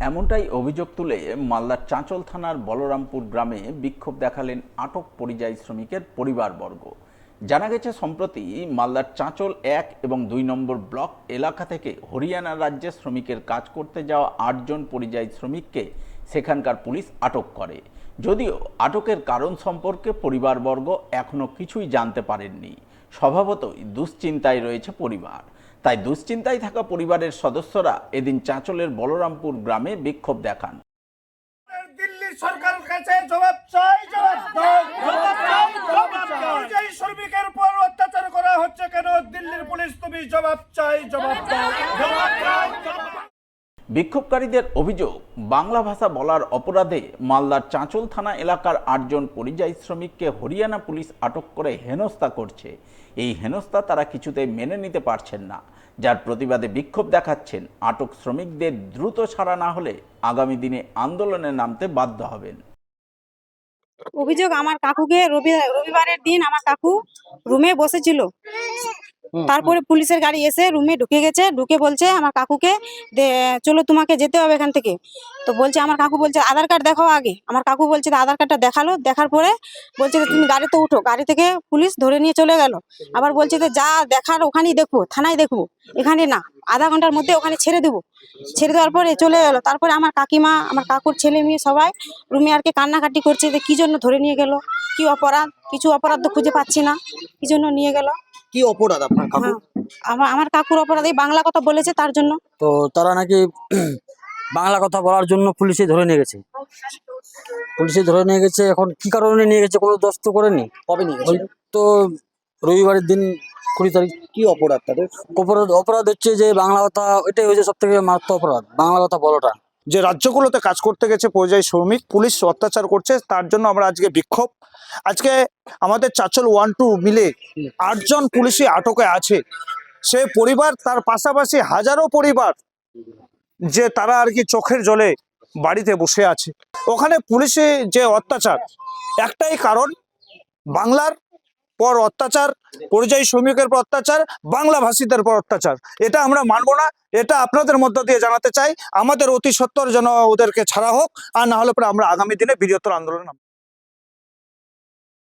এমনটাই অভিযোগ তুলে মালদার চাঁচল থানার বলরামপুর গ্রামে বিক্ষোভ দেখালেন আটক পরিযায়ী শ্রমিকের পরিবারবর্গ। জানা গেছে, সম্প্রতি মালদার চাঁচল 1 এবং 2 নম্বর ব্লক এলাকা থেকে হরিয়ানা রাজ্যে শ্রমিকের কাজ করতে যাওয়া 8 জন পরিযায়ী শ্রমিককে সেখানকার পুলিশ আটক করে। যদিও আটকের কারণ সম্পর্কে পরিবারবর্গ এখনও কিছুই জানতে পারেননি। স্বভাবতই দুশ্চিন্তায় রয়েছে পরিবার। তাই দুশ্চিন্তায় থাকা পরিবারের সদস্যরা এদিন চাঁচলের বলরামপুর গ্রামে বিক্ষোভ দেখান। দিল্লি সরকারের কাছে জবাব চাই, জবাব দাও, জবাব চাই, জবাব দাও। পরিযায়ী শ্রমিকের উপর অত্যাচার করা হচ্ছে কেন? দিল্লির পুলিশ, তুমি জবাব চাই, জবাব দাও, জবাব চাই, জবাব দাও। বিক্ষোভকারীদের অভিযোগ, বাংলা ভাষা বলার অপরাধে মালদার চাঁচল থানা এলাকার 8 জন পরিযায়ী শ্রমিককে হরিয়ানা পুলিশ আটক করে হেনস্থা করছে। এই হেনস্থা তারা কিছুতেই মেনে নিতে পারছেন না, যার প্রতিবাদে বিক্ষোভ দেখাচ্ছেন। আটক শ্রমিকদের দ্রুত ছাড়া না হলে আগামী দিনে আন্দোলনে নামতে বাধ্য হবেন। অভিযোগ, আমার কাকুকে রবিবারের দিন আমার কাকু রুমে বসেছিল। তারপরে পুলিশের গাড়ি এসে রুমে ঢুকে গেছে, ঢুকে বলছে আমার কাকুকে চলো তোমাকে যেতে হবে এখান থেকে। তো বলছে, আমার কাকু বলছে আধার কার্ড দেখাও আগে। আমার কাকু বলছে আধার কার্ডটা দেখালো, দেখার পরে বলছে যে তুমি গাড়িতে উঠো। গাড়ি থেকে পুলিশ ধরে নিয়ে চলে গেল। আবার বলছে যে যা দেখার ওখানেই দেখবো, থানায় দেখবো, এখানে না, আধা ঘন্টার মধ্যে ওখানে ছেড়ে দেবো। ছেড়ে দেওয়ার পরে চলে গেল। তারপরে আমার কাকিমা, আমার কাকুর ছেলে মেয়ে সবাই রুমে আর কি কান্নাকাটি করছে যে কি জন্য ধরে নিয়ে গেল, কি অপরাধ, কিছু অপরাধ তো খুঁজে পাচ্ছি না, কি জন্য নিয়ে গেল। কি অপরাধ আপনার কাকু? হ্যাঁ, আমার কাকুর অপরাধ এই বাংলা কথা বলেছে, তার জন্য। তো তারা নাকি বাংলা কথা বলার জন্য পুলিশে ধরে নিয়ে গেছে। এখন কি কারণে নিয়ে গেছে কোনো দোষ তো করেনি। কবে নিয়ে ওই গেছিল? তো রবিবারের দিন 20 তারিখ। কি অপরাধ তাদের? অপরাধ হচ্ছে যে বাংলা কথা, এটাই হচ্ছে সব থেকে মারাত্মক অপরাধ, বাংলা কথা বলাটা। যে রাজ্যগুলোতে কাজ করতে গেছে পরিযায়ী শ্রমিক, পুলিশ অত্যাচার করছে, তার জন্য আমরা আজকে বিক্ষোভ। আজকে আমাদের চাঁচল 1-2 মিলে 8 জন পুলিশি আটকে আছে। সে পরিবার, তার পাশাপাশি হাজারো পরিবার যে তারা আর কি চোখের জলে বাড়িতে বসে আছে। ওখানে পুলিশে যে অত্যাচার, একটাই কারণ, বাংলার পর অত্যাচার, পরিযায়ী শ্রমিকের পর অত্যাচার, বাংলা ভাষীদের পর অত্যাচার। এটা আমরা মানব না। এটা আপনাদের মধ্য দিয়ে জানাতে চাই। আমাদের অতি সত্বর যেন ওদেরকে ছাড়া হোক, আর না হলে পরে আমরা আগামী দিনে বৃহত্তর আন্দোলন